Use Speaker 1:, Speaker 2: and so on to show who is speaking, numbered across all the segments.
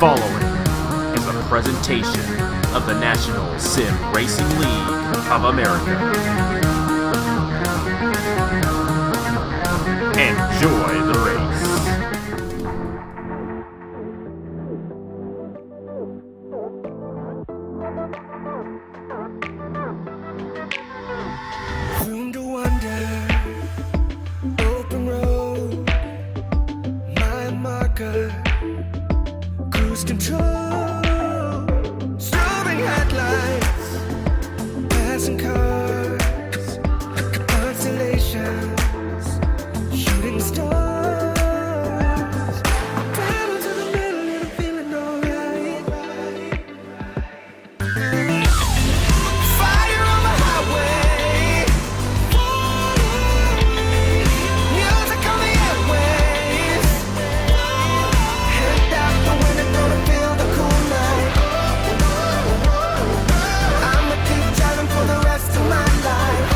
Speaker 1: following is a presentation of the National Sim Racing League of America. Enjoy the race.
Speaker 2: Room to wonder, open road, mile marker, cruise control, strobing headlights, passing cars, constellations, shooting stars. Pedal to the metal and I'm feeling alright. Fire on the highway, music on the airwaves. Head out the window, gonna feel the cool night. I'ma keep driving for the rest of my life.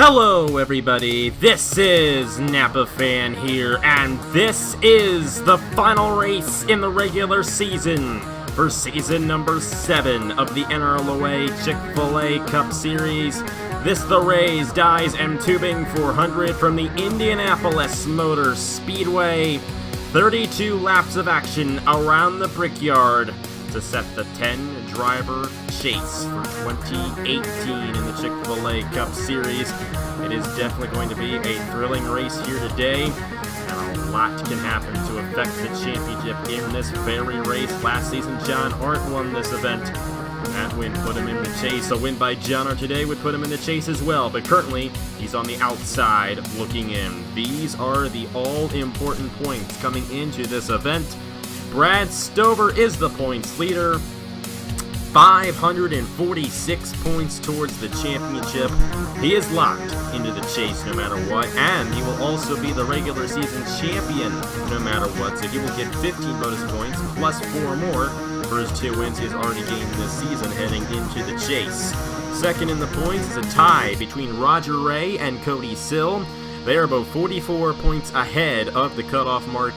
Speaker 1: Hello everybody, this is Napa Fan here, and this is the final race in the regular season for season number 7 of the NRLOA Chick-Fil-A Cup Series. This the Rays, Dies, and Tubing 400 from the Indianapolis Motor Speedway. 32 laps of action around the Brickyard to set the 10-driver chase for 2018 in the Chick-Fil-A Cup Series. It is definitely going to be a thrilling race here today, and a lot can happen to affect the championship in this very race. Last season, John Arndt won this event. That win put him in the chase. A win by John Arndt today would put him in the chase as well, but currently he's on the outside looking in. These are the all-important points coming into this event. Brad Stover is the points leader. 546 points towards the championship. He is locked into the chase no matter what, and he will also be the regular season champion no matter what. So he will get 15 bonus points plus 4 more for his 2 wins he has already gained this season heading into the chase. Second in the points is a tie between Roger Ray and Cody Sill. They are both 44 points ahead of the cutoff mark.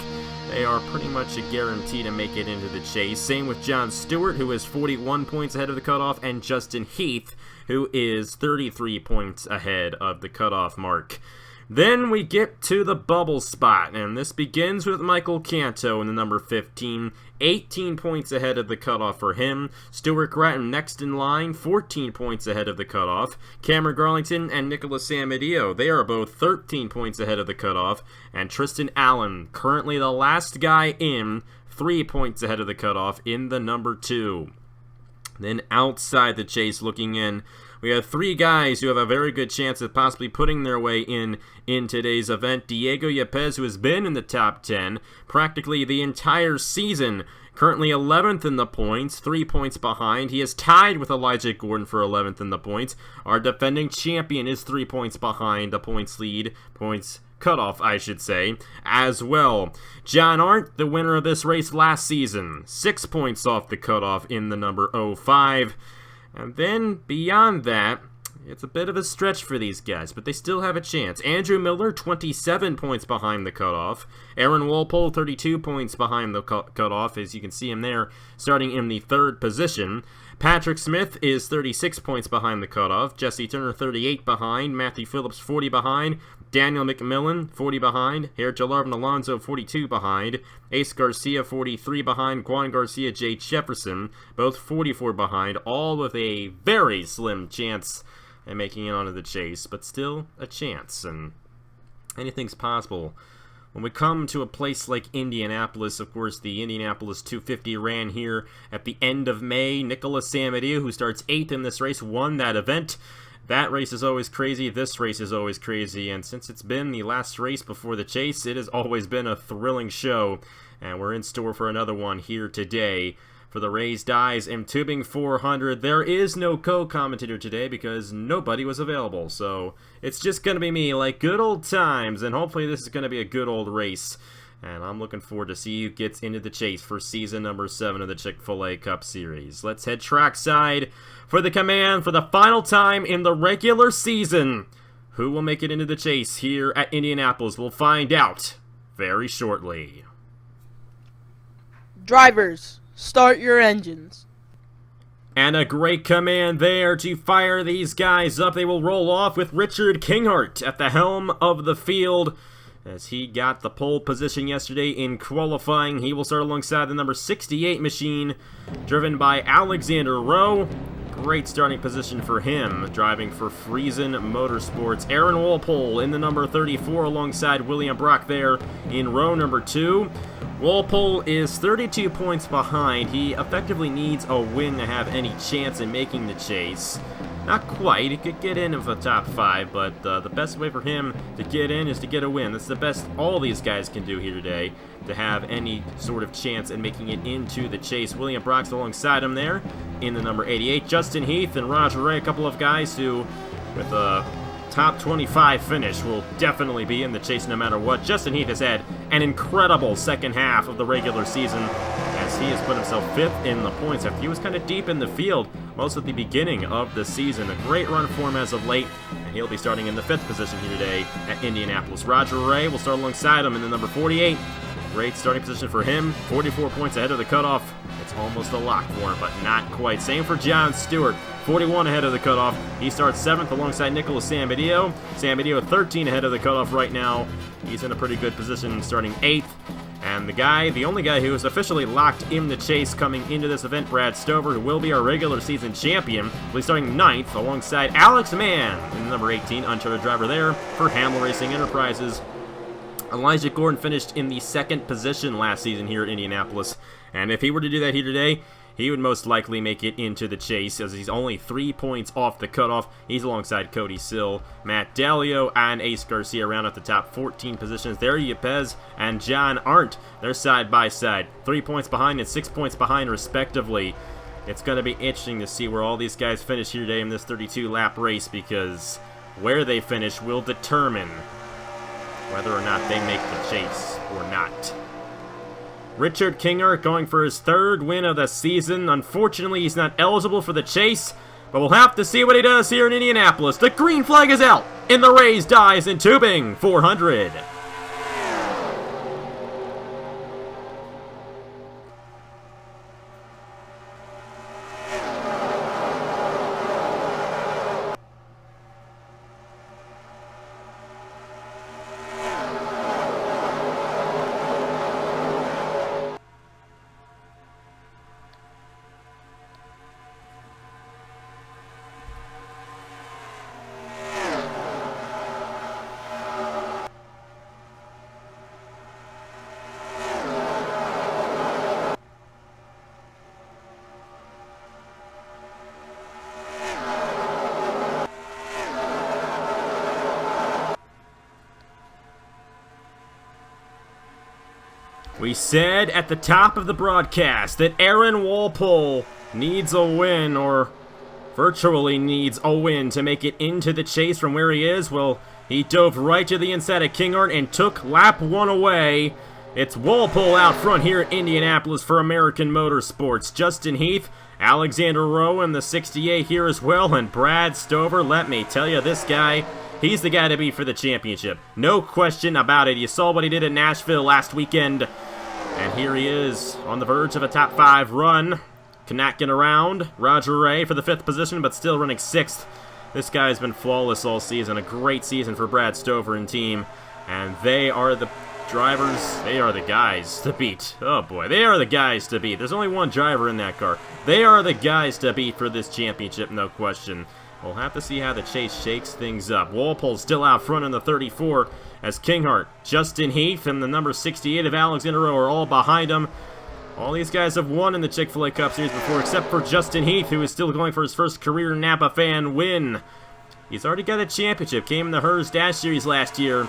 Speaker 1: They are pretty much a guarantee to make it into the chase. Same with John Stewart, who is 41 points ahead of the cutoff, and Justin Heath, who is 33 points ahead of the cutoff mark. Then we get to the bubble spot, and this begins with Michael Canto in the number 15, 18 points ahead of the cutoff for him. Stuart Grattan next in line, 14 points ahead of the cutoff. Cameron Garlington and Nicholas Samadillo, they are both 13 points ahead of the cutoff. And Tristan Allen, currently the last guy in, 3 points ahead of the cutoff in the number 2. Then outside the chase looking in, we have 3 guys who have a very good chance of possibly putting their way in today's event. Diego Yepes, who has been in the top 10 practically the entire season, currently 11th in the points, 3 points behind. He is tied with Elijah Gordon for 11th in the points. Our defending champion is 3 points behind the points lead, points cutoff, I should say, as well. John Arndt, the winner of this race last season, 6 points off the cutoff in the number 05. And then, beyond that, it's a bit of a stretch for these guys, but they still have a chance. Andrew Miller, 27 points behind the cutoff. Aaron Walpole, 32 points behind the cutoff, as you can see him there, starting in the 3rd position. Patrick Smith is 36 points behind the cutoff. Jesse Turner, 38 behind. Matthew Phillips, 40 behind. Daniel McMillan, 40 behind. Jalarvin Alonso, 42 behind. Ace Garcia, 43 behind. Juan Garcia, Jay Jefferson, both 44 behind, all with a very slim chance at making it onto the chase, but still a chance, and anything's possible. When we come to a place like Indianapolis, of course, the Indianapolis 250 ran here at the end of May. Nicholas Samadillo, who starts 8th in this race, won that event. That race is always crazy, this race is always crazy, and since it's been the last race before the chase, it has always been a thrilling show, and we're in store for another one here today. For the Rays, Dies, and Tubing 400, there is no co-commentator today because nobody was available, so it's just going to be me, like good old times, and hopefully this is going to be a good old race. And I'm looking forward to see who gets into the chase for season number 7 of the Chick-Fil-A Cup Series. Let's head trackside for the command for the final time in the regular season. Who will make it into the chase here at Indianapolis? We'll find out very shortly.
Speaker 3: Drivers, start your engines.
Speaker 1: And a great command there to fire these guys up. They will roll off with Richard Kinghart at the helm of the field, as he got the pole position yesterday in qualifying. He will start alongside the number 68 machine, driven by Alexander Rowe. Great starting position for him, driving for Friesen Motorsports. Aaron Walpole in the number 34 alongside William Brock there in row number 2. Walpole is 32 points behind. He effectively needs a win to have any chance in making the chase. Not quite. He could get in of the top 5, but the best way for him to get in is to get a win. That's the best all these guys can do here today to have any sort of chance in making it into the chase. William Brock's alongside him there in the number 88. Justin Heath and Roger Ray, a couple of guys who, with a top 25 finish, will definitely be in the chase no matter what. Justin Heath has had an incredible second half of the regular season, as he has put himself 5th in the points after he was kind of deep in the field most at the beginning of the season. A great run for him as of late, and he'll be starting in the 5th position here today at Indianapolis. Roger Ray will start alongside him in the number 48. Great starting position for him, 44 points ahead of the cutoff. It's almost a lock for him, but not quite. Same for John Stewart, 41 ahead of the cutoff. He starts 7th alongside Nicholas Sambadio. Sambadio 13 ahead of the cutoff right now. He's in a pretty good position, starting 8th. And the only guy who is officially locked in the chase coming into this event, Brad Stover, who will be our regular season champion, will be starting 9th alongside Alex Mann in the number 18, uncharted driver there for Hamel Racing Enterprises. Elijah Gordon finished in the 2nd position last season here at Indianapolis, and if he were to do that here today, he would most likely make it into the chase, as he's only 3 points off the cutoff. He's alongside Cody Sill, Matt Dalio, and Ace Garcia around at the top 14 positions. There Yepes and John Arndt, they're side by side, 3 points behind and 6 points behind respectively. It's going to be interesting to see where all these guys finish here today in this 32-lap race, because where they finish will determine whether or not they make the chase or not. Richard Kinghart going for his 3rd win of the season. Unfortunately, he's not eligible for the chase, but we'll have to see what he does here in Indianapolis. The green flag is out in the raised dies in tubing 400. We said at the top of the broadcast that Aaron Walpole needs a win, or virtually needs a win, to make it into the chase from where he is. Well, he dove right to the inside of Kinghart and took lap 1 away. It's Walpole out front here at Indianapolis for American Motorsports. Justin Heath, Alexander Rowe in the 68 here as well, and Brad Stover. Let me tell you, this guy, he's the guy to beat for the championship. No question about it. You saw what he did in Nashville last weekend. And here he is on the verge of a top 5 run. Knacking around. Roger Ray for the 5th position, but still running 6th. This guy's been flawless all season. A great season for Brad Stover and team. And they are the drivers. They are the guys to beat. Oh boy, they are the guys to beat. There's only one driver in that car. They are the guys to beat for this championship, no question. We'll have to see how the chase shakes things up. Walpole's still out front in the 34 as Kinghart, Justin Heath, and the number 68 of Alexander Rowe are all behind him. All these guys have won in the Chick-Fil-A Cup Series before, except for Justin Heath, who is still going for his first career Napa fan win. He's already got a championship. Came in the Hers Dash Series last year.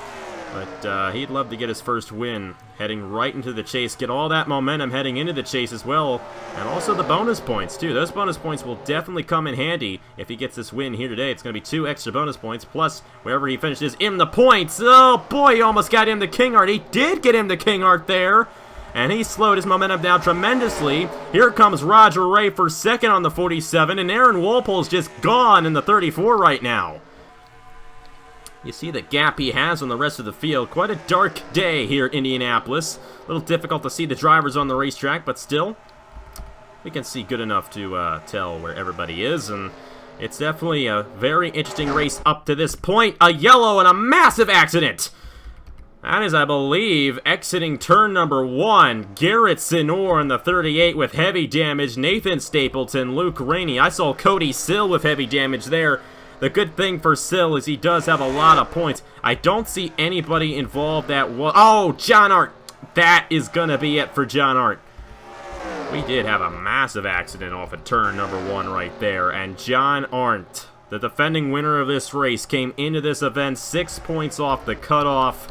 Speaker 1: But he'd love to get his first win, heading right into the chase, get all that momentum heading into the chase as well, and also the bonus points too. Those bonus points will definitely come in handy if he gets this win here today. It's going to be 2 extra bonus points, plus wherever he finishes in the points. Oh boy, he almost got him to King Art. He did get him to King Art there, and he slowed his momentum down tremendously. Here comes Roger Ray for second on the 47, and Aaron Walpole's just gone in the 34 right now. You see the gap he has on the rest of the field. Quite a dark day here at Indianapolis. A little difficult to see the drivers on the racetrack, but still, we can see good enough to tell where everybody is. And it's definitely a very interesting race up to this point. A yellow and a massive accident. That is, I believe, exiting turn number 1. Garrett Sinor in the 38 with heavy damage. Nathan Stapleton, Luke Rainey. I saw Cody Sill with heavy damage there. The good thing for Sill is he does have a lot of points. I don't see anybody involved that was... Oh, John Art! That is going to be it for John Art. We did have a massive accident off of turn number 1 right there. And John Art, the defending winner of this race, came into this event 6 points off the cutoff.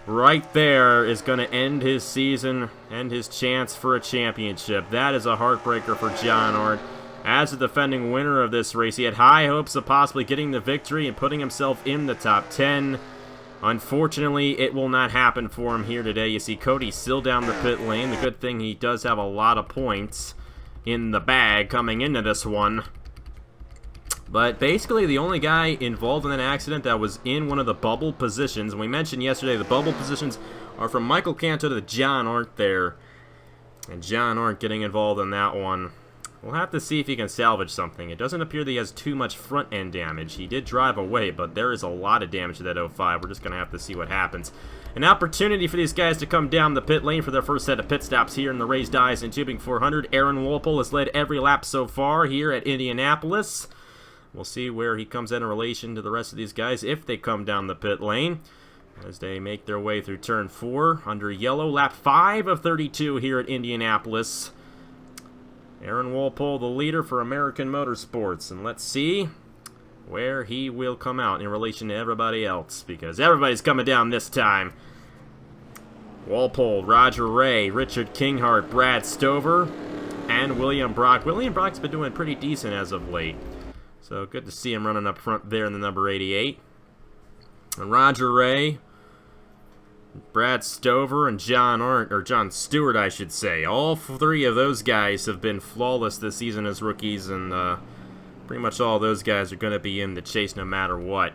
Speaker 1: Right there is going to end his season and his chance for a championship. That is a heartbreaker for John Art. As the defending winner of this race, he had high hopes of possibly getting the victory and putting himself in the top 10. Unfortunately, it will not happen for him here today. You see Cody still down the pit lane. The good thing, he does have a lot of points in the bag coming into this one. But basically, the only guy involved in that accident that was in one of the bubble positions, and we mentioned yesterday, the bubble positions are from Michael Canto to John Art there. And John Art getting involved in that one. We'll have to see if he can salvage something. It doesn't appear that he has too much front-end damage. He did drive away, but there is a lot of damage to that 05. We're just going to have to see what happens. An opportunity for these guys to come down the pit lane for their first set of pit stops here in the Raised Eyes and Tubing 400. Aaron Walpole has led every lap so far here at Indianapolis. We'll see where he comes in relation to the rest of these guys if they come down the pit lane as they make their way through turn 4 under yellow. Lap 5 of 32 here at Indianapolis. Aaron Walpole, the leader for American Motorsports, and let's see where he will come out in relation to everybody else, because everybody's coming down this time. Walpole, Roger Ray, Richard Kinghart, Brad Stover, and William Brock. William Brock's been doing pretty decent as of late, so good to see him running up front there in the number 88. And Roger Ray, Brad Stover, and John Stewart, I should say. All 3 of those guys have been flawless this season as rookies, and pretty much all those guys are going to be in the chase no matter what.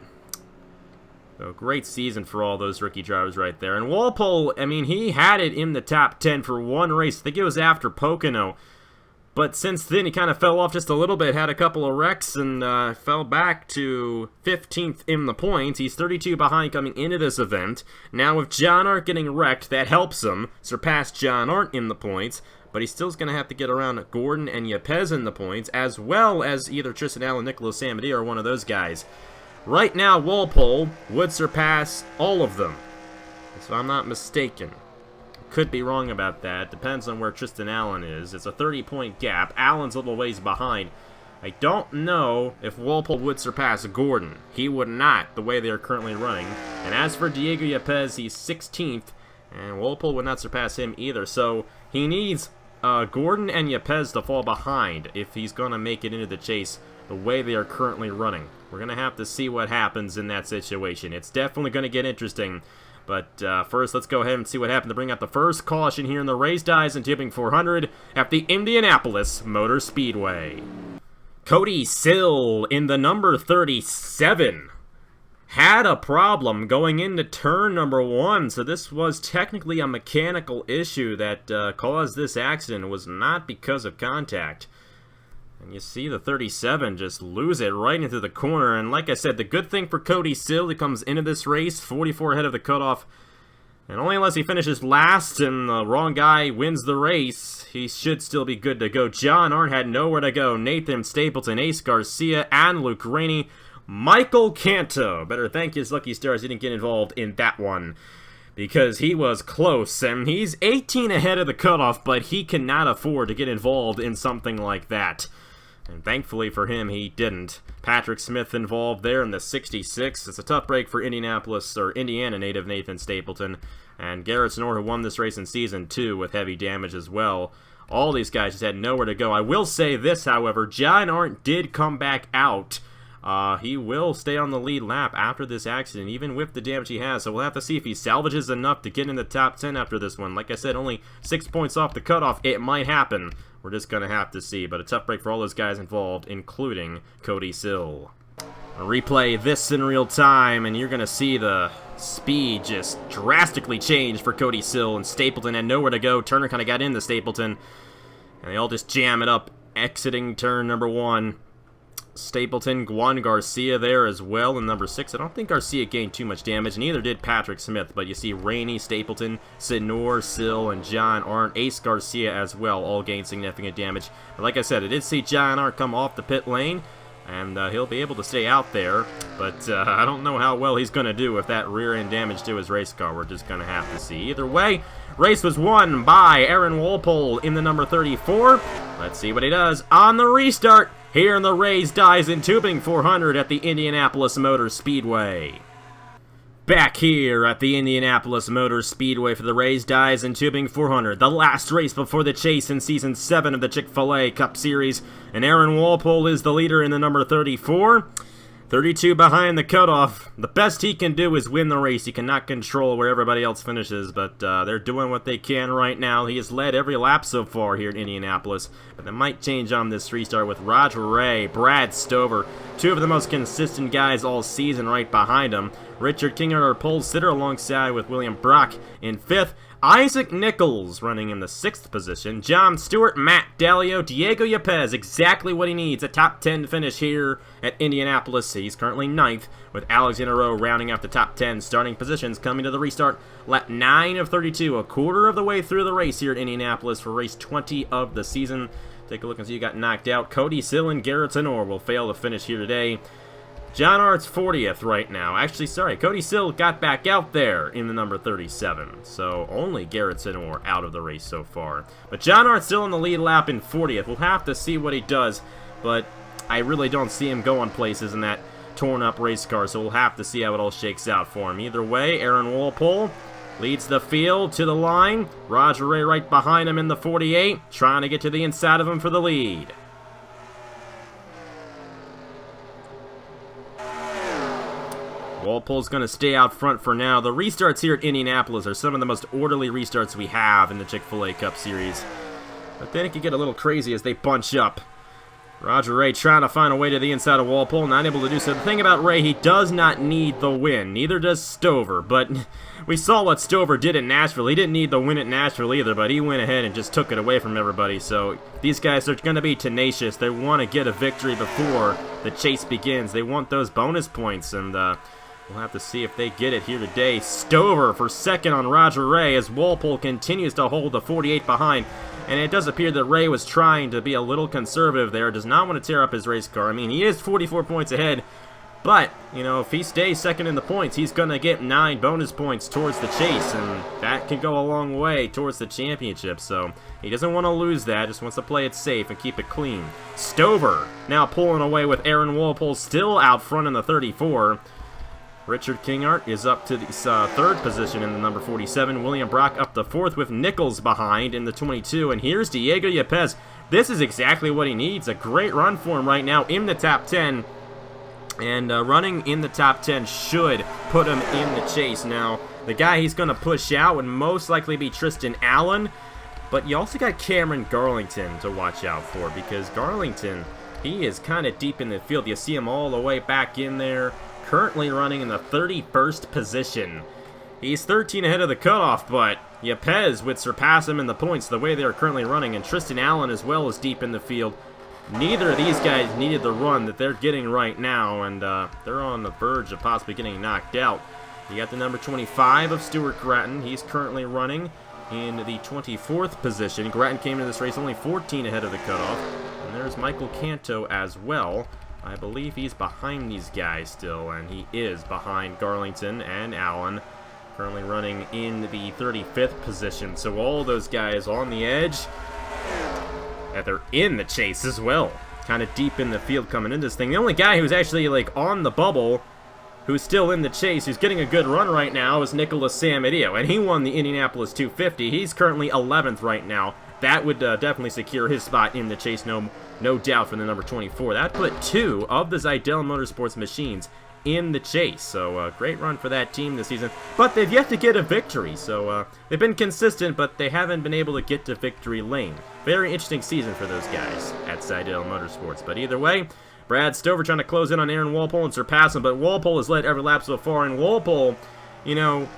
Speaker 1: So great season for all those rookie drivers right there. And Walpole, I mean, he had it in the top 10 for one race. I think it was after Pocono. But since then, he kind of fell off just a little bit, had a couple of wrecks, and fell back to 15th in the points. He's 32 behind coming into this event. Now with John Art getting wrecked, that helps him surpass John Art in the points, but he's still going to have to get around Gordon and Yepez in the points, as well as either Tristan Allen, Nicholas Samadea, or one of those guys. Right now, Walpole would surpass all of them, if I'm not mistaken. Could be wrong about that. Depends on where Tristan Allen is. It's a 30-point gap. Allen's a little ways behind. I don't know if Walpole would surpass Gordon. He would not, the way they are currently running. And as for Diego Yepez, he's 16th, and Walpole would not surpass him either. So he needs Gordon and Yepez to fall behind if he's going to make it into the chase the way they are currently running. We're going to have to see what happens in that situation. It's definitely going to get interesting. But first, let's go ahead and see what happened to bring out the first caution here in the Raised Eyes and Tubing 400 at the Indianapolis Motor Speedway. Cody Sill in the number 37 had a problem going into turn number 1, so this was technically a mechanical issue that caused this accident. It was not because of contact. And you see the 37 just lose it right into the corner. And like I said, the good thing for Cody Sill, he comes into this race 44 ahead of the cutoff. And only unless he finishes last and the wrong guy wins the race, he should still be good to go. John Art had nowhere to go. Nathan Stapleton, Ace Garcia, and Luke Rainey. Michael Canto, better thank his lucky stars he didn't get involved in that one, because he was close, and he's 18 ahead of the cutoff, but he cannot afford to get involved in something like that. And thankfully for him, he didn't. Patrick Smith involved there in the 66. It's a tough break for Indiana native Nathan Stapleton. And Garrett Sonor, who won this race in Season 2 with heavy damage as well. All these guys just had nowhere to go. I will say this, however, John Arndt did come back out. He will stay on the lead lap after this accident, even with the damage he has. So we'll have to see if he salvages enough to get in the top 10 after this one. Like I said, only 6 points off the cutoff. It might happen. We're just going to have to see. But a tough break for all those guys involved, including Cody Sill. Replay this in real time, and you're going to see the speed just drastically change for Cody Sill, and Stapleton had nowhere to go. Turner kind of got into Stapleton, and they all just jam it up, exiting turn number 1. Stapleton, Juan Garcia there as well in number 6. I don't think Garcia gained too much damage, neither did Patrick Smith, but you see Rainey, Stapleton, Sonor, Sill, and John Arndt, Ace Garcia as well, all gained significant damage. But like I said, I did see John Arndt come off the pit lane, and he'll be able to stay out there, but I don't know how well he's going to do with that rear-end damage to his race car. We're just going to have to see. Either way, race was won by Aaron Walpole in the number 34. Let's see what he does on the restart here in the Rays Dies and Tubing 400 at the Indianapolis Motor Speedway. Back here at the Indianapolis Motor Speedway for the Rays Dies and Tubing 400, the last race before the chase in Season 7 of the Chick-Fil-A Cup Series, and Aaron Walpole is the leader in the number 34. 32 behind the cutoff. The best he can do is win the race. He cannot control where everybody else finishes, but they're doing what they can right now. He has led every lap so far here in Indianapolis, but that might change on this restart with Roger Ray, Brad Stover, two of the most consistent guys all season right behind him. Richard Kinger, our pole sitter, alongside with William Brock in 5th. Isaac Nichols running in the 6th position. John Stewart, Matt Dalio, Diego Yepez, exactly what he needs. A top 10 finish here at Indianapolis. He's currently 9th, with Alex NRLOA rounding out the top 10 starting positions coming to the restart. Lap 9 of 32, a quarter of the way through the race here at Indianapolis for race 20 of the season. Take a look and see who got knocked out. Cody Sill and Garrett Sonor will fail to finish here today. John Arndt's 40th right now. Actually, sorry, Cody Sill got back out there in the number 37. So only Garrett Sonor out of the race so far. But John Arndt's still in the lead lap in 40th. We'll have to see what he does, but I really don't see him going places in that torn up race car, so we'll have to see how it all shakes out for him. Either way, Aaron Walpole leads the field to the line. Roger Ray right behind him in the 48, trying to get to the inside of him for the lead. Walpole's going to stay out front for now. The restarts here at Indianapolis are some of the most orderly restarts we have in the Chick-Fil-A Cup Series. But then it can get a little crazy as they bunch up. Roger Ray trying to find a way to the inside of Walpole, not able to do so. The thing about Ray, he does not need the win. Neither does Stover. But we saw what Stover did at Nashville. He didn't need the win at Nashville either, but he went ahead and just took it away from everybody. So these guys are going to be tenacious. They want to get a victory before the chase begins. They want those bonus points, and we'll have to see if they get it here today. Stover for second on Roger Ray as Walpole continues to hold the 48 behind. And it does appear that Ray was trying to be a little conservative there. Does not want to tear up his race car. I mean, he is 44 points ahead. But, you know, if he stays second in the points, he's going to get 9 bonus points towards the chase. And that can go a long way towards the championship. So he doesn't want to lose that. Just wants to play it safe and keep it clean. Stover now pulling away with Aaron Walpole still out front in the 34. Richard Kingart is up to the 3rd position in the number 47. William Brock up to 4th with Nichols behind in the 22. And here's Diego Yepez. This is exactly what he needs. A great run for him right now in the top 10. And running in the top 10 should put him in the chase. Now, the guy he's going to push out would most likely be Tristan Allen. But you also got Cameron Garlington to watch out for, because Garlington, he is kind of deep in the field. You see him all the way back in there. Currently running in the 31st position. He's 13 ahead of the cutoff, but Yepez would surpass him in the points the way they are currently running, and Tristan Allen as well is deep in the field. Neither of these guys needed the run that they're getting right now, and they're on the verge of possibly getting knocked out. You got the number 25 of Stuart Gratton. He's currently running in the 24th position. Gratton came into this race only 14 ahead of the cutoff, and there's Michael Canto as well. I believe he's behind these guys still, and he is behind Garlington and Allen, currently running in the 35th position. So all those guys on the edge, and they're in the chase as well. kind of deep in the field coming into this thing. The only guy who's actually, like, on the bubble, who's still in the chase, who's getting a good run right now, is Nicholas Samedeo, and he won the Indianapolis 250. He's currently 11th right now. That would definitely secure his spot in the chase, no doubt, for the number 24. That put 2 of the Zidell Motorsports machines in the chase. So great run for that team this season, but they've yet to get a victory. So they've been consistent, but they haven't been able to get to victory lane. Very interesting season for those guys at Zidell Motorsports. But either way, Brad Stover trying to close in on Aaron Walpole and surpass him, but Walpole has led every lap so far, and Walpole, you know,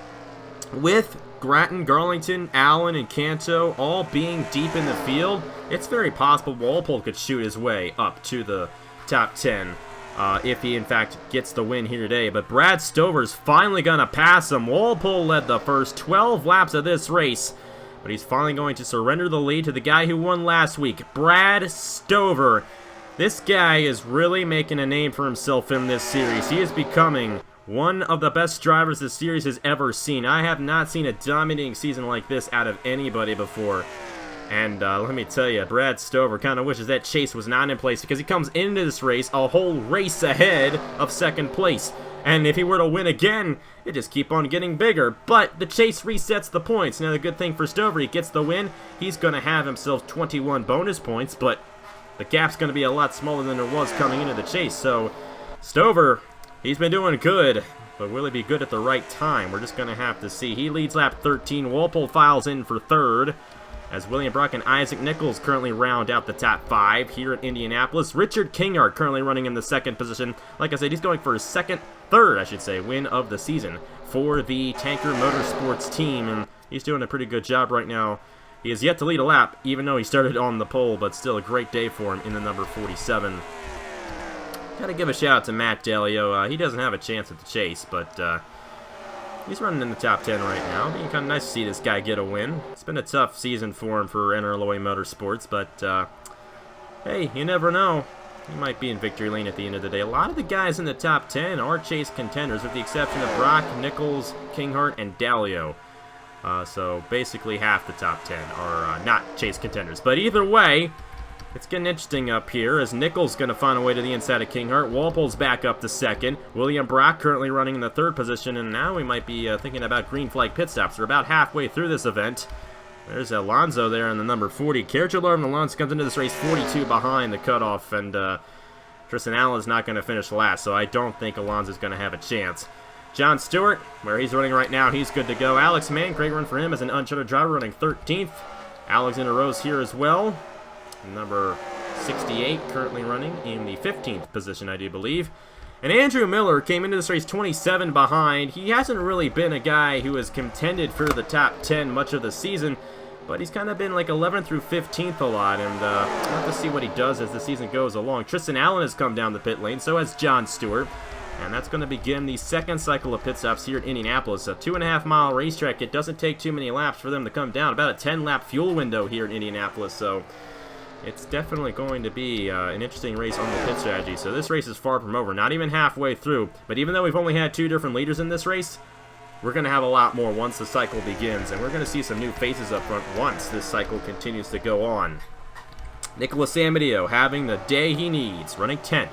Speaker 1: with Grattan, Garlington, Allen, and Canto all being deep in the field, it's very possible Walpole could shoot his way up to the top 10 if he, in fact, gets the win here today. But Brad Stover's finally going to pass him. Walpole led the first 12 laps of this race, but he's finally going to surrender the lead to the guy who won last week, Brad Stover. This guy is really making a name for himself in this series. He is becoming one of the best drivers this series has ever seen. I have not seen a dominating season like this out of anybody before. And let me tell you, Brad Stover kind of wishes that chase was not in place, because he comes into this race a whole race ahead of second place. And if he were to win again, it just keep on getting bigger. But the chase resets the points. Now the good thing for Stover, he gets the win. He's going to have himself 21 bonus points, but the gap's going to be a lot smaller than it was coming into the chase. So Stover, he's been doing good, but will he be good at the right time? We're just going to have to see. He leads lap 13. Walpole files in for third, as William Brock and Isaac Nichols currently round out the top 5 here at Indianapolis. Richard Kinghart currently running in the second position. Like I said, he's going for his third, I should say, win of the season for the Tanker Motorsports team, and he's doing a pretty good job right now. He has yet to lead a lap, even though he started on the pole, but still a great day for him in the number 47. Gotta give a shout out to Matt Dalio. He doesn't have a chance at the chase, but he's running in the top 10 right now. Being kind of nice to see this guy get a win. It's been a tough season for him for NRLOA Motorsports, but hey, you never know. He might be in victory lane at the end of the day. A lot of the guys in the top 10 are chase contenders, with the exception of Brock, Nichols, Kinghart, and Dalio. So basically half the top 10 are not chase contenders. But either way, it's getting interesting up here, as Nichols going to find a way to the inside of Kinghart. Walpole's back up to second. William Brock currently running in the third position, and now we might be thinking about green flag pit stops. We're about halfway through this event. There's Alonso there in the number 40. Kerjalarm Alonso comes into this race 42 behind the cutoff, and Tristan Allen's not going to finish last, so I don't think Alonso's going to have a chance. John Stewart, where he's running right now, he's good to go. Alex Mann, great run for him as an uncharted driver, running 13th. Alexander Rose here as well. Number 68, currently running in the 15th position, I do believe. And Andrew Miller came into this race 27 behind. He hasn't really been a guy who has contended for the top 10 much of the season, but he's kind of been like 11th through 15th a lot, and we'll have to see what he does as the season goes along. Tristan Allen has come down the pit lane, so has John Stewart. And that's going to begin the second cycle of pit stops here at Indianapolis. A 2.5-mile racetrack. It doesn't take too many laps for them to come down. About a 10-lap fuel window here at Indianapolis. So it's definitely going to be an interesting race on the pit strategy. So this race is far from over. Not even halfway through. But even though we've only had 2 different leaders in this race, we're going to have a lot more once the cycle begins. And we're going to see some new faces up front once this cycle continues to go on. Nicholas Amedeo having the day he needs. Running 10th.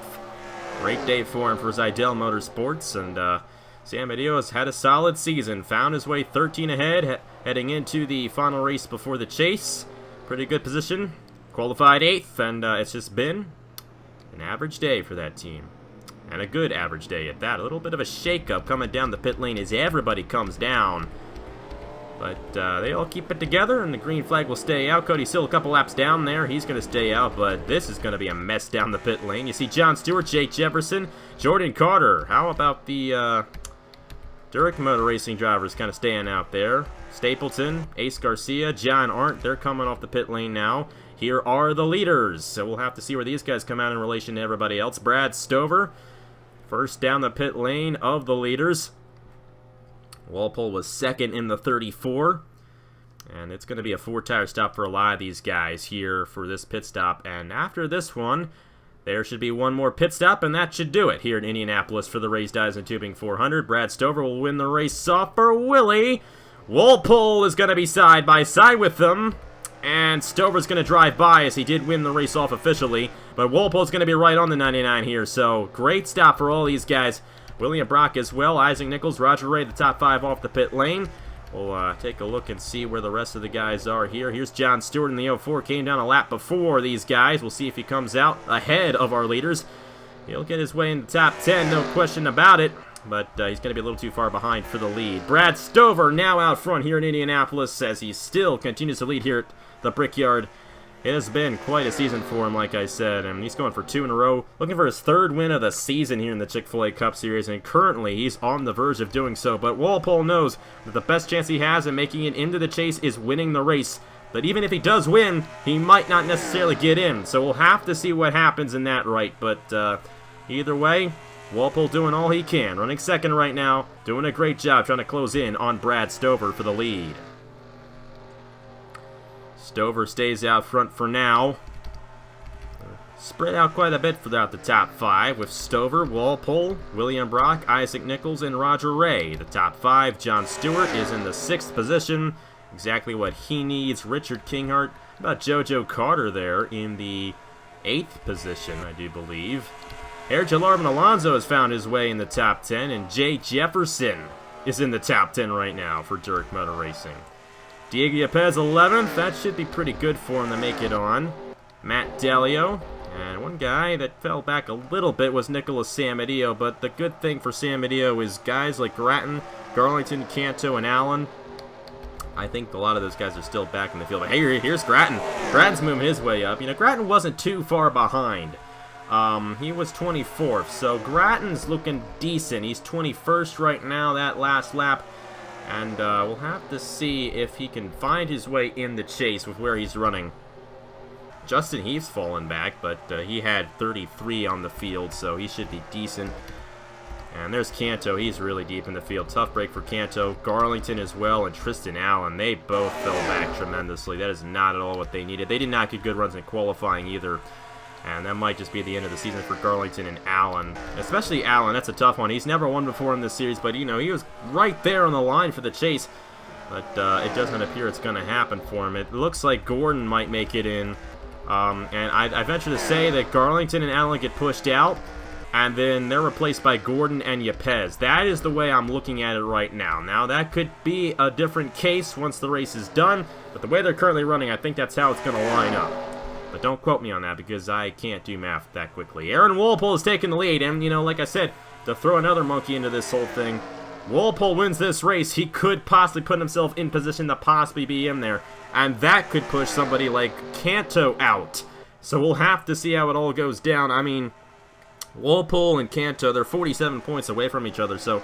Speaker 1: Great day for him for Zidell Motorsports, and Sam Adeo has had a solid season. Found his way 13 ahead, heading into the final race before the chase. Pretty good position. Qualified 8th, and it's just been an average day for that team. And a good average day at that. A little bit of a shake-up coming down the pit lane as everybody comes down. But they all keep it together, and the green flag will stay out. Cody Sill a couple laps down there. He's going to stay out, but this is going to be a mess down the pit lane. You see John Stewart, Jake Jefferson, Jordan Carter. How about the Durek Motor Racing drivers kind of staying out there? Stapleton, Ace Garcia, John Arndt, they're coming off the pit lane now. Here are the leaders, so we'll have to see where these guys come out in relation to everybody else. Brad Stover, first down the pit lane of the leaders. Walpole was second in the 34, and it's going to be a 4-tire stop for a lot of these guys here for this pit stop. And after this one, there should be one more pit stop, and that should do it here in Indianapolis for the Raised Eyes and Tubing 400. Brad Stover will win the race off for Willie. Walpole is going to be side by side with them, And Stover's going to drive by as he did win the race off officially. But Walpole's going to be right on the 99 here. So great stop for all these guys. William Brock as well. Isaac Nichols, Roger Ray, the top 5 off the pit lane. We'll take a look and see where the rest of the guys are here. Here's John Stewart in the 04. Came down a lap before these guys. We'll see if he comes out ahead of our leaders. He'll get his way in the top 10, no question about it. But he's going to be a little too far behind for the lead. Brad Stover now out front here in Indianapolis as he still continues to lead here at the Brickyard. It has been quite a season for him, like I said, and he's going for 2 in a row, looking for his 3rd win of the season here in the Chick-Fil-A Cup Series, and currently he's on the verge of doing so. But Walpole knows that the best chance he has in making it into the chase is winning the race. But even if he does win, he might not necessarily get in, so we'll have to see what happens in that right. But either way, Walpole doing all he can, running 2nd right now, doing a great job trying to close in on Brad Stover for the lead. Stover stays out front for now. Spread out quite a bit throughout the top 5 with Stover, Walpole, William Brock, Isaac Nichols, and Roger Ray. The top 5, John Stewart is in the 6th position. Exactly what he needs. Richard Kinghart, about JoJo Carter there in the 8th position, I do believe. Jalarvin Alonso has found his way in the top 10, and Jay Jefferson is in the top 10 right now for Dirk Motor Racing. Diego Yepez 11th, that should be pretty good for him to make it on. Matt Delio, and one guy that fell back a little bit was Nicholas Samadillo, but the good thing for Samadillo is guys like Grattan, Garlington, Canto, and Allen. I think a lot of those guys are still back in the field. But hey, here's Grattan. Grattan's moving his way up. You know, Grattan wasn't too far behind. He was 24th, so Grattan's looking decent. He's 21st right now, that last lap. And we'll have to see if he can find his way in the chase with where he's running. Justin Heath's fallen back, but he had 33 on the field, so he should be decent. And there's Canto. He's really deep in the field. Tough break for Canto. Garlington as well, and Tristan Allen. They both fell back tremendously. That is not at all what they needed. They did not get good runs in qualifying either. And that might just be the end of the season for Garlington and Allen. Especially Allen, that's a tough one. He's never won before in this series, but, you know, he was right there on the line for the chase. But it doesn't appear it's going to happen for him. It looks like Gordon might make it in. And I venture to say that Garlington and Allen get pushed out, and then they're replaced by Gordon and Yepez. That is the way I'm looking at it right now. Now, that could be a different case once the race is done, but the way they're currently running, I think that's how it's going to line up. But don't quote me on that because I can't do math that quickly. Aaron Walpole is taking the lead, and, you know, like I said, to throw another monkey into this whole thing, Walpole wins this race. He could possibly put himself in position to possibly be in there, and that could push somebody like Canto out. So we'll have to see how it all goes down. I mean, Walpole and Canto, they're 47 points away from each other, so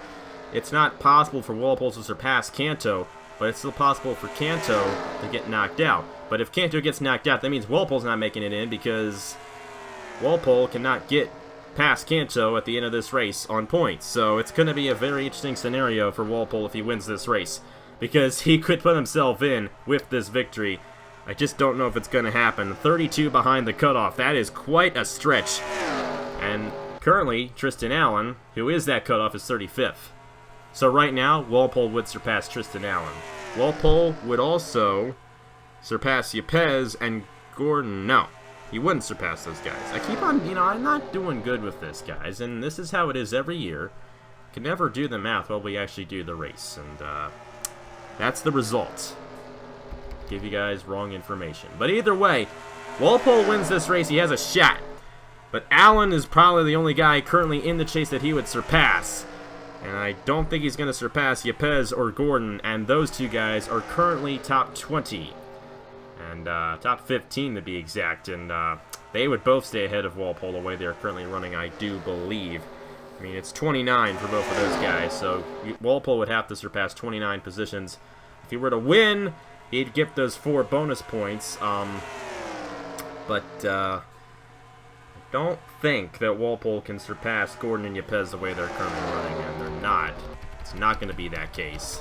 Speaker 1: it's not possible for Walpole to surpass Canto, but it's still possible for Canto to get knocked out. But if Canto gets knocked out, that means Walpole's not making it in because Walpole cannot get past Canto at the end of this race on points. So it's going to be a very interesting scenario for Walpole if he wins this race, because he could put himself in with this victory. I just don't know if it's going to happen. 32 behind the cutoff. That is quite a stretch. And currently, Tristan Allen, who is that cutoff, is 35th. So right now, Walpole would surpass Tristan Allen. Walpole would also surpass Yepez and Gordon. No, he wouldn't surpass those guys. I keep on, you know, I'm not doing good with this, guys, and this is how it is every year. Can never do the math while we actually do the race, and that's the result. Give you guys wrong information. But either way, Walpole wins this race. He has a shot. But Allen is probably the only guy currently in the chase that he would surpass. And I don't think he's going to surpass Yepez or Gordon, and those two guys are currently top 20. And top 15 to be exact, and they would both stay ahead of Walpole the way they're currently running, I do believe. I mean, it's 29 for both of those guys, so Walpole would have to surpass 29 positions. If he were to win, he'd get those 4 bonus points, but I don't think that Walpole can surpass Gordon and Yepez the way they're currently running, and they're not. It's not going to be that case.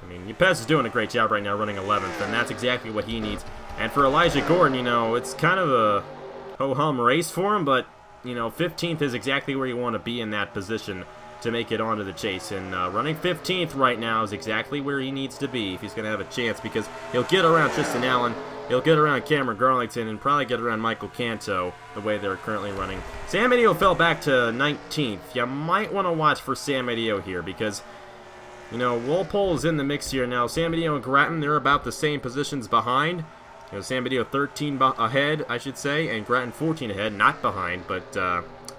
Speaker 1: I mean, Yepez is doing a great job right now running 11th, and that's exactly what he needs. And for Elijah Gordon, you know, it's kind of a ho-hum race for him, but, you know, 15th is exactly where you want to be in that position. to make it onto the chase. And running 15th right now is exactly where he needs to be if he's going to have a chance, because he'll get around Tristan Allen, he'll get around Cameron Garlington, and probably get around Michael Canto the way they're currently running. Sam Adio fell back to 19th. You might want to watch for Sam Adio here because, you know, Walpole is in the mix here now. Sam Adio and Grattan, they're about the same positions behind. You know, Sam Adio 13 ahead, I should say, and Grattan 14 ahead, not behind, but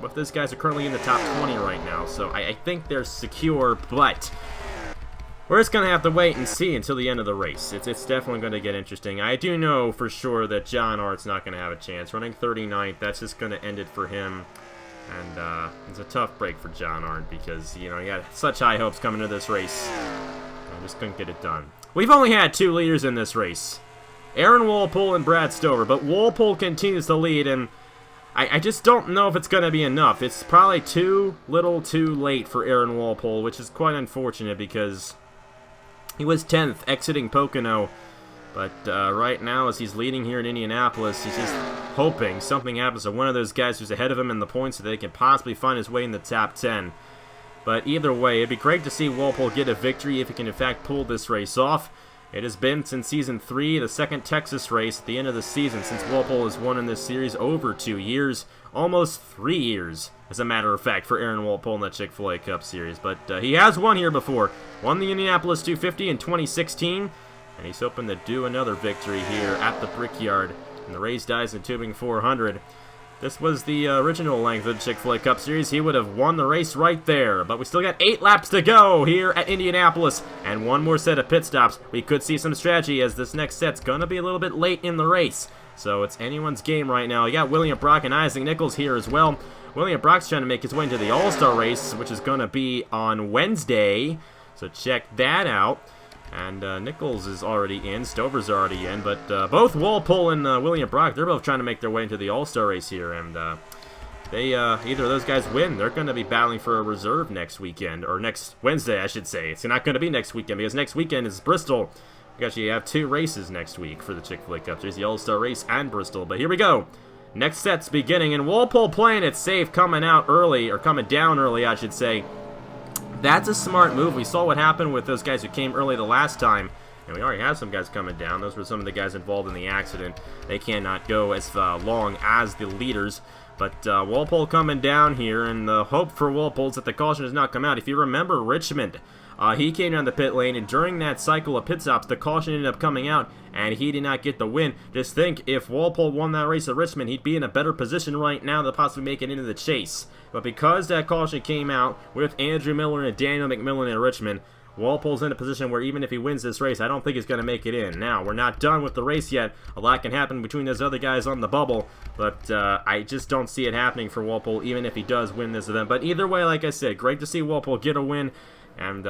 Speaker 1: both those guys are currently in the top 20 right now, so I think they're secure, but we're just going to have to wait and see until the end of the race. It's definitely going to get interesting. I do know for sure that John Art's not going to have a chance. Running 39th, that's just going to end it for him. And it's a tough break for John Art because, you know, he had such high hopes coming into this race. I just couldn't get it done. We've only had 2 leaders in this race, Aaron Walpole and Brad Stover, but Walpole continues to lead, and I just don't know if it's going to be enough. It's probably too little too late for Aaron Walpole, which is quite unfortunate because he was 10th exiting Pocono. But right now, as he's leading here in Indianapolis, he's just hoping something happens to one of those guys who's ahead of him in the points so they can possibly find his way in the top 10. But either way, it'd be great to see Walpole get a victory if he can in fact pull this race off. It has been since Season 3, the second Texas race at the end of the season since Walpole has won in this series, over 2 years, almost 3 years, as a matter of fact, for Aaron Walpole in the Chick-Fil-A Cup Series. But he has won here before, won the Indianapolis 250 in 2016, and he's hoping to do another victory here at the Brickyard in the Raised Dice and Tubing 400. This was the original length of the Chick-Fil-A Cup Series. He would have won the race right there. But we still got 8 laps to go here at Indianapolis. And one more set of pit stops. We could see some strategy as this next set's going to be a little bit late in the race. So it's anyone's game right now. You got William Brock and Isaac Nichols here as well. William Brock's trying to make his way into the All-Star race, which is going to be on Wednesday. So check that out. And Nichols is already in, Stover's already in, but both Walpole and William Brock, they're both trying to make their way into the All-Star race here, and they either of those guys win, they're going to be battling for a reserve next weekend, or next Wednesday, I should say. It's not going to be next weekend, because next weekend is Bristol. We actually have 2 races next week for the Chick-fil-A Cup Series, the All-Star race and Bristol, but here we go. Next set's beginning, and Walpole playing it safe, coming out early, or coming down early, I should say. That's a smart move. We saw what happened with those guys who came early the last time, and we already have some guys coming down. Those were some of the guys involved in the accident. They cannot go as long as the leaders. But Walpole coming down here, and the hope for Walpole is that the caution does not come out. If you remember Richmond, he came down the pit lane, and during that cycle of pit stops, the caution ended up coming out, and he did not get the win. Just think, if Walpole won that race at Richmond, he'd be in a better position right now to possibly make it into the chase. But because that caution came out with Andrew Miller and Daniel McMillan in Richmond, Walpole's in a position where even if he wins this race, I don't think he's going to make it in. Now, we're not done with the race yet. A lot can happen between those other guys on the bubble, but I just don't see it happening for Walpole, even if he does win this event. But either way, like I said, great to see Walpole get a win, and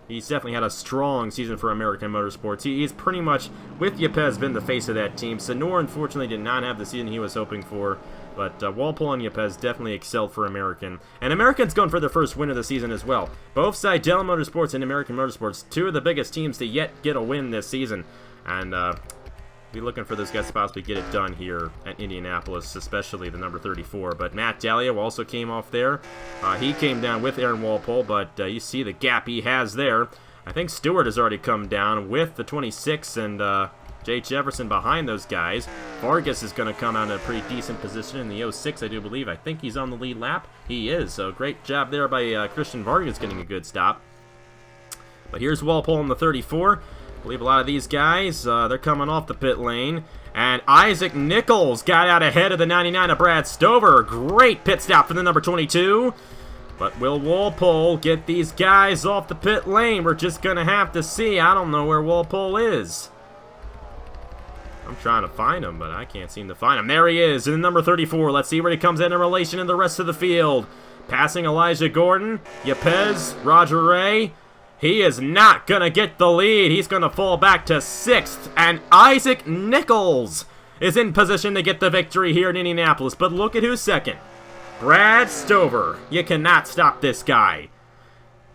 Speaker 1: he's definitely had a strong season for American Motorsports. He's pretty much, with Yepes, been the face of that team. Sonora, unfortunately, did not have the season he was hoping for, but Walpole and Yepes definitely excelled for American. And American's going for their first win of the season as well. Both Seidel Motorsports and American Motorsports, 2 of the biggest teams to yet get a win this season. And be looking for those guys to possibly get it done here at Indianapolis, especially the number 34. But Matt Dallio also came off there. He came down with Aaron Walpole, but you see the gap he has there. I think Stewart has already come down with the 26 and Jay Jefferson behind those guys. Vargas is going to come out in a pretty decent position in the 06, I do believe. I think he's on the lead lap. He is, so great job there by Christian Vargas getting a good stop. But here's Walpole in the 34. I believe a lot of these guys, they're coming off the pit lane. And Isaac Nichols got out ahead of the 99 of Brad Stover. Great pit stop for the number 22. But will Walpole get these guys off the pit lane? We're just going to have to see. I don't know where Walpole is. I'm trying to find him, but I can't seem to find him. There he is, in the number 34. Let's see where he comes in relation to the rest of the field. Passing Elijah Gordon, Yepes, Roger Ray. He is not going to get the lead. He's going to fall back to 6th. And Isaac Nichols is in position to get the victory here in Indianapolis. But look at who's second. Brad Stover. You cannot stop this guy.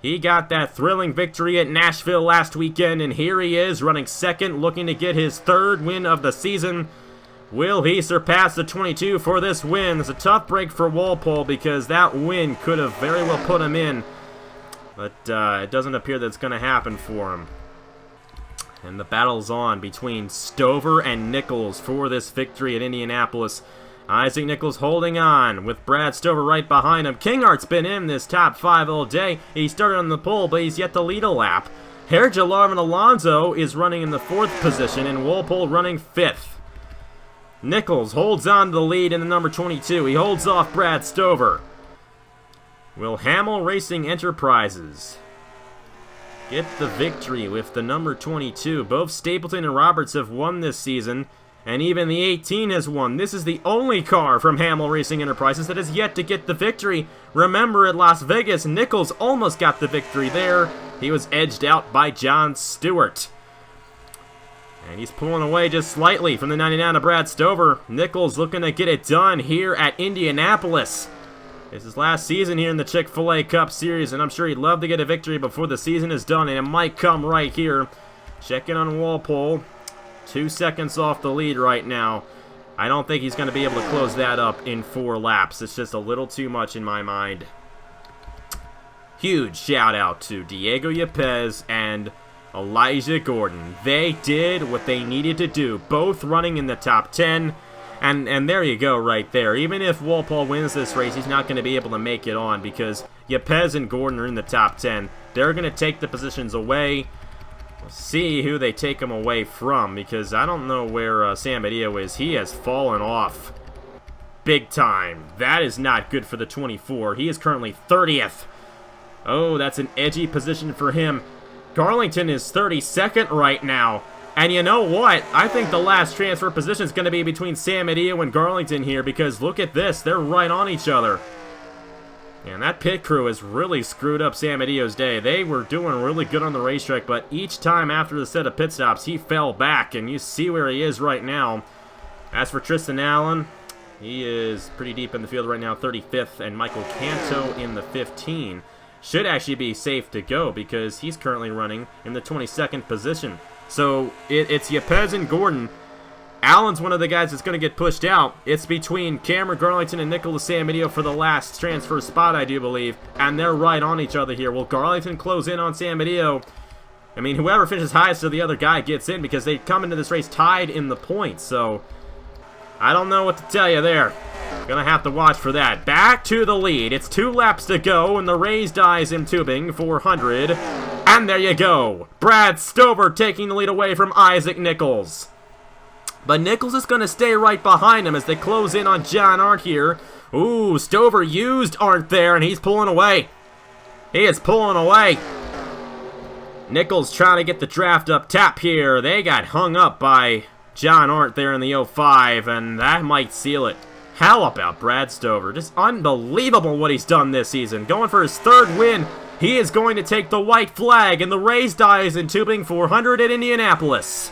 Speaker 1: He got that thrilling victory at Nashville last weekend, and here he is running second, looking to get his 3rd win of the season. Will he surpass the 22 for this win? It's a tough break for Walpole because that win could have very well put him in But it doesn't appear that it's going to happen for him. And the battle's on between Stover and Nichols for this victory at Indianapolis. Isaac Nichols holding on with Brad Stover right behind him. Kingart's been in this top 5 all day. He started on the pole, but he's yet to lead a lap. Herjalarvin Alonso is running in the 4th position, and Walpole running 5th. Nichols holds on to the lead in the number 22. He holds off Brad Stover. Will Hamill Racing Enterprises get the victory with the number 22? Both Stapleton and Roberts have won this season, and even the 18 has won. This is the only car from Hamill Racing Enterprises that has yet to get the victory. Remember, at Las Vegas, Nichols almost got the victory there. He was edged out by John Stewart. And he's pulling away just slightly from the 99 of Brad Stover. Nichols looking to get it done here at Indianapolis. This is last season here in the Chick-Fil-A Cup Series, and I'm sure he'd love to get a victory before the season is done, and it might come right here. Checking on Walpole. 2 seconds off the lead right now. I don't think he's going to be able to close that up in 4 laps. It's just a little too much in my mind. Huge shout out to Diego Yepes and Elijah Gordon. They did what they needed to do, both running in the top 10. And there you go right there. Even if Walpole wins this race, he's not going to be able to make it on because Yepes and Gordon are in the top 10. They're going to take the positions away. We'll see who they take them away from because I don't know where Sam Badillo is. He has fallen off big time. That is not good for the 24. He is currently 30th. Oh, that's an edgy position for him. Garlington is 32nd right now. And you know what? I think the last transfer position is going to be between Sam Badillo and Garlington here because look at this. They're right on each other. And that pit crew has really screwed up Sam Badillo's day. They were doing really good on the racetrack, but each time after the set of pit stops, he fell back, and you see where he is right now. As for Tristan Allen, he is pretty deep in the field right now, 35th, and Michael Canto in the 15. Should actually be safe to go because he's currently running in the 22nd position. So it's Yepes and Gordon. Allen's one of the guys that's going to get pushed out. It's between Cameron Garlington and Nicholas Sam Badillo for the last transfer spot, I do believe. And they're right on each other here. Will Garlington close in on Sam Badillo? I mean, whoever finishes highest of the other guy gets in because they come into this race tied in the points. So, I don't know what to tell you there. Gonna have to watch for that. Back to the lead. It's 2 laps to go, and the Rays dies in tubing 400. And there you go. Brad Stover taking the lead away from Isaac Nichols. But Nichols is going to stay right behind him as they close in on John Arndt here. Ooh, Stover used Arndt there, and he's pulling away. He is pulling away. Nichols trying to get the draft up top here. They got hung up by John Arndt there in the 05, and that might seal it. How about Brad Stover? Just unbelievable what he's done this season. Going for his 3rd win. He is going to take the white flag, and the Rays dies in tubing 400 at Indianapolis.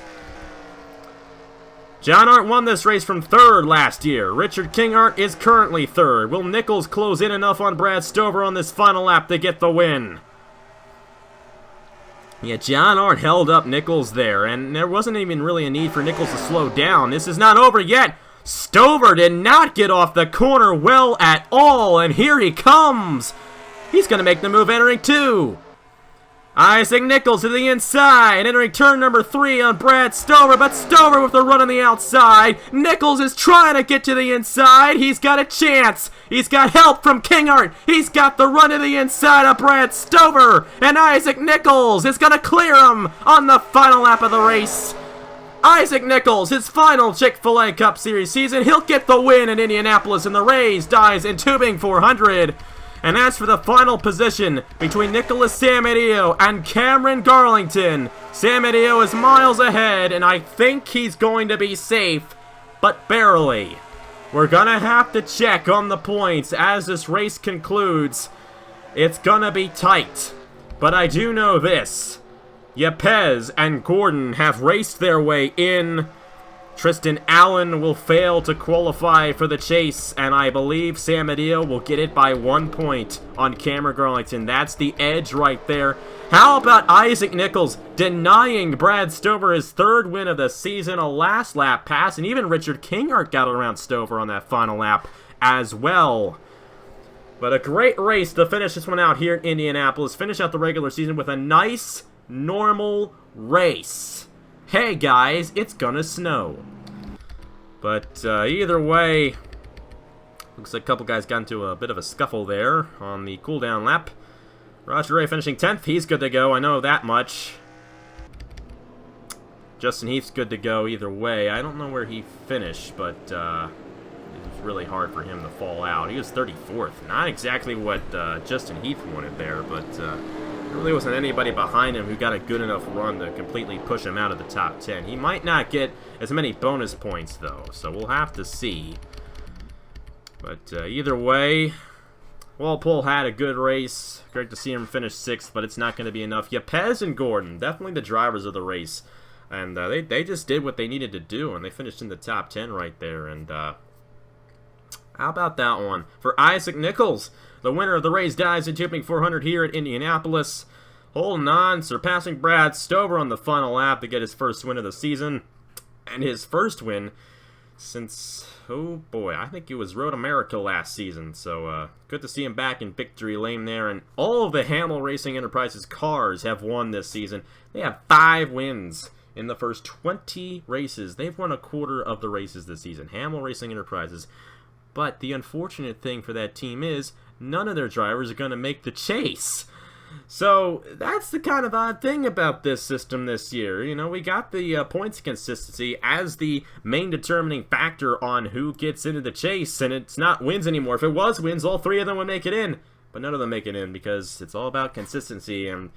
Speaker 1: John Arndt won this race from 3rd last year. Richard Kinghart is currently 3rd. Will Nichols close in enough on Brad Stover on this final lap to get the win? Yeah, John Arndt held up Nichols there, and there wasn't even really a need for Nichols to slow down. This is not over yet. Stover did not get off the corner well at all, and here he comes. He's going to make the move entering 2. Isaac Nichols to the inside, entering turn number 3 on Brad Stover, but Stover with the run on the outside. Nichols is trying to get to the inside. He's got a chance. He's got help from Kinghart. He's got the run to the inside of Brad Stover, and Isaac Nichols is going to clear him on the final lap of the race. Isaac Nichols, his final Chick-Fil-A Cup Series season. He'll get the win in Indianapolis, and the Rays dies in tubing 400. And as for the final position between Nicholas Sam Badillo and Cameron Garlington, Sam Badillo is miles ahead, and I think he's going to be safe, but barely. We're going to have to check on the points as this race concludes. It's going to be tight, but I do know this. Yepes and Gordon have raced their way in. Tristan Allen will fail to qualify for the chase, and I believe Sam Badillo will get it by 1 point on Cameron Garlington. That's the edge right there. How about Isaac Nichols denying Brad Stover his 3rd win of the season, a last lap pass, and even Richard Kinghart got around Stover on that final lap as well. But a great race to finish this one out here in Indianapolis. Finish out the regular season with a nice, normal race. Hey guys, it's gonna snow. But either way, looks like a couple guys got into a bit of a scuffle there on the cooldown lap. Roger Ray finishing 10th. He's good to go. I know that much. Justin Heath's good to go either way. I don't know where he finished, but it was really hard for him to fall out. He was 34th. Not exactly what Justin Heath wanted there, but there really wasn't anybody behind him who got a good enough run to completely push him out of the top 10. He might not get as many bonus points, though, so we'll have to see. But either way, Walpole had a good race. Great to see him finish 6th, but it's not going to be enough. Yepez and Gordon, definitely the drivers of the race. And they just did what they needed to do, and they finished in the top 10 right there. And how about that one? For Isaac Nichols, the winner of the Rays Dives and Tubing 400 here at Indianapolis. Holding on, surpassing Brad Stover on the final lap to get his first win of the season. And his first win since, oh boy, I think it was Road America last season. So good to see him back in victory lane there. And all of the Hamill Racing Enterprises cars have won this season. They have 5 wins in the first 20 races. They've won a quarter of the races this season. Hamill Racing Enterprises. But the unfortunate thing for that team is none of their drivers are going to make the chase. So that's the kind of odd thing about this system this year. You know, we got the points consistency as the main determining factor on who gets into the chase, and it's not wins anymore. If it was wins, all 3 of them would make it in, but none of them make it in because it's all about consistency, and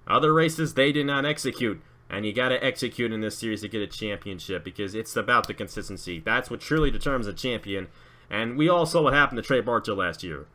Speaker 1: other races they did not execute. And you got to execute in this series to get a championship because it's about the consistency. That's what truly determines a champion. And we all saw what happened to Trey Bartow last year.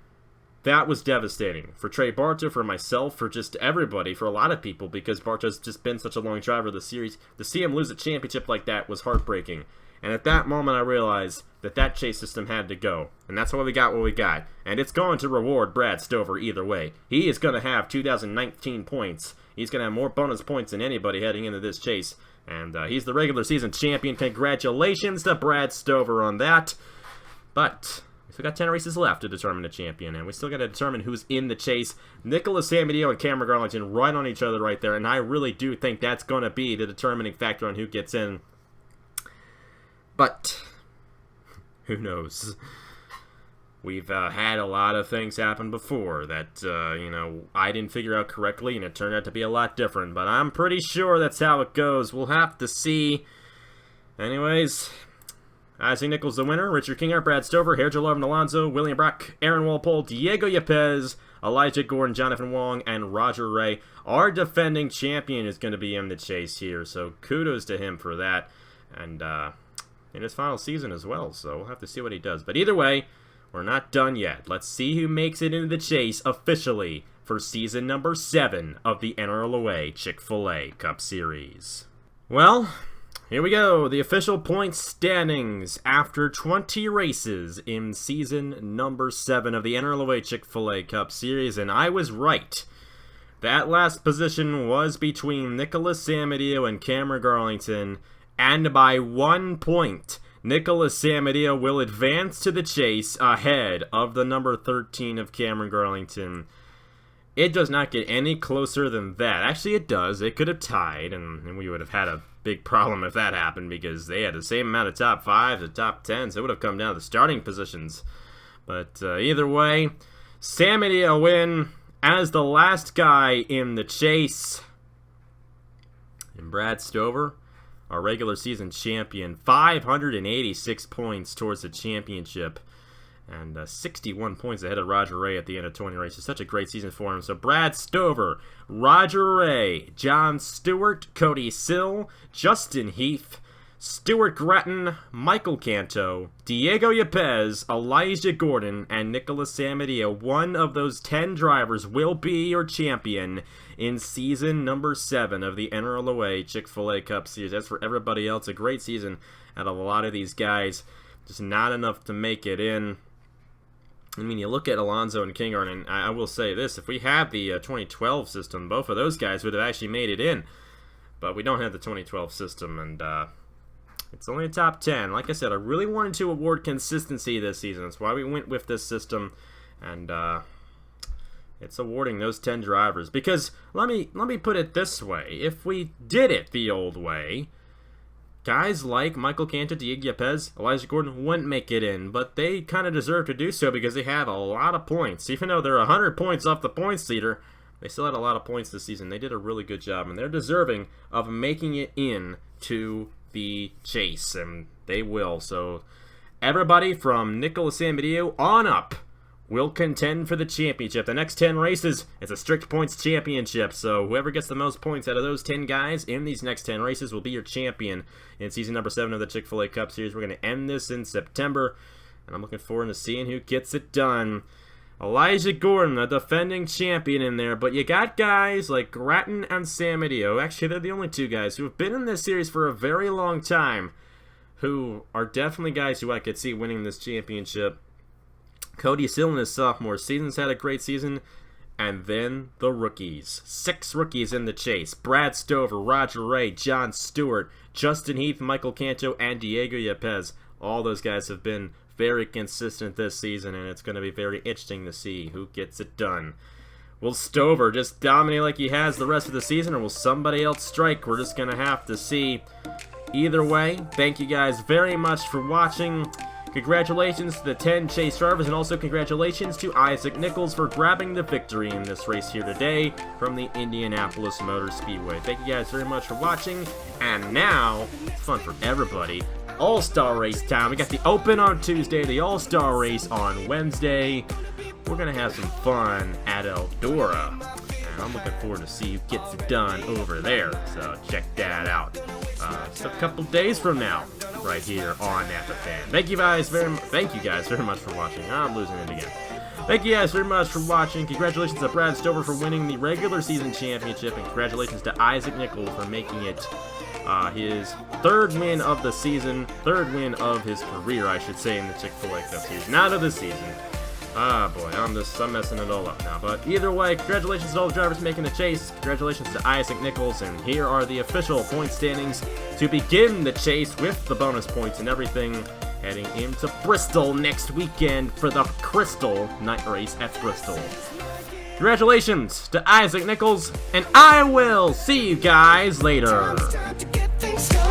Speaker 1: That was devastating for Trey Bartow, for myself, for just everybody, for a lot of people, because Bartow's just been such a long driver of the series. To see him lose a championship like that was heartbreaking. And at that moment, I realized that that chase system had to go. And that's why we got what we got. And it's going to reward Brad Stover either way. He is going to have 2019 points. He's going to have more bonus points than anybody heading into this chase. And he's the regular season champion. Congratulations to Brad Stover on that. But we still got 10 races left to determine the champion. And we still got to determine who's in the chase. Nicholas Samudio and Cameron Garlington right on each other right there. And I really do think that's going to be the determining factor on who gets in. But who knows? We've had a lot of things happen before that, you know, I didn't figure out correctly, and it turned out to be a lot different. But I'm pretty sure that's how it goes. We'll have to see. Anyways, Isaac Nichols the winner, Richard Kinghart, Brad Stover, Herjo Lovin Alonso, William Brock, Aaron Walpole, Diego Yepez, Elijah Gordon, Jonathan Wong, and Roger Ray. Our defending champion is going to be in the chase here, so kudos to him for that. And in his final season as well, so we'll have to see what he does. But either way, we're not done yet. Let's see who makes it into the chase officially for season number 7 of the NRLOA Chick-Fil-A Cup Series. Well, here we go. The official point standings after 20 races in season number 7 of the NRLOA Chick-Fil-A Cup Series, and I was right. That last position was between Nicholas Samudio and Cameron Garlington, and by 1 point, Nicholas Samudio will advance to the chase ahead of the number 13 of Cameron Garlington. It does not get any closer than that. Actually, it does. It could have tied, and we would have had a big problem if that happened because they had the same amount of top 5s to top 10s. It would have come down to the starting positions. But either way, Samudio win as the last guy in the chase. And Brad Stover, our regular season champion, 586 points towards the championship, and 61 points ahead of Roger Ray at the end of 20 races. Such a great season for him. So Brad Stover, Roger Ray, John Stewart, Cody Sill, Justin Heath, Stuart Gratton, Michael Canto, Diego Yepez, Elijah Gordon, and Nicholas Samudio. One of those 10 drivers will be your champion in season number 7 of the NRLOA Chick-Fil-A Cup Series. As for everybody else, a great season out of a lot of these guys. Just not enough to make it in. I mean, you look at Alonso and Kinghart, and I will say this. If we had the 2012 system, both of those guys would have actually made it in. But we don't have the 2012 system, and it's only a top 10. Like I said, I really wanted to award consistency this season. That's why we went with this system. And it's awarding those 10 drivers. Because let me put it this way. If we did it the old way, guys like Michael Cantor, Diego Yepes, Elijah Gordon wouldn't make it in, but they kind of deserve to do so because they have a lot of points. Even though they're 100 points off the points leader, they still had a lot of points this season. They did a really good job, and they're deserving of making it in to the chase, and they will. So everybody from Nicholas Amedeo on up will contend for the championship. The next 10 races, it's a strict points championship, so whoever gets the most points out of those 10 guys in these next 10 races will be your champion in season number 7 of the Chick-Fil-A Cup Series. We're going to end this in September, and I'm looking forward to seeing who gets it done. Elijah Gordon, a defending champion in there, but you got guys like Grattan and Samedeo. Actually, they're the only two guys who have been in this series for a very long time, who are definitely guys who I could see winning this championship. Cody Sill in his sophomore season's had a great season. And then the rookies. 6 rookies in the chase. Brad Stover, Roger Ray, John Stewart, Justin Heath, Michael Canto, and Diego Yepes. All those guys have been very consistent this season, and it's going to be very interesting to see who gets it done. Will Stover just dominate like he has the rest of the season, or will somebody else strike? We're just going to have to see. Either way, thank you guys very much for watching. Congratulations to the 10 chase drivers, and also congratulations to Isaac Nichols for grabbing the victory in this race here today from the Indianapolis Motor Speedway. Thank you guys very much for watching, and now, it's fun for everybody. All-Star race time. We got the Open on Tuesday, the All-Star race on Wednesday. We're going to have some fun at Eldora, and I'm looking forward to see who gets it done over there, so check that out. Just a couple days from now, right here on NAFA Thank you guys very much for watching. I'm losing it again. Thank you guys very much for watching. Congratulations to Brad Stover for winning the regular season championship, and congratulations to Isaac Nichols for making it his 3rd win of the season, 3rd win of his career, I should say, in the Chick-Fil-A Cup Series. Not of the season. Ah, boy, I'm messing it all up now. But either way, congratulations to all the drivers making the chase. Congratulations to Isaac Nichols. And here are the official point standings to begin the chase with the bonus points and everything. Heading into Bristol next weekend for the Crystal Night Race at Bristol. Congratulations to Isaac Nichols, and I will see you guys later.
Speaker 2: Time to get things started.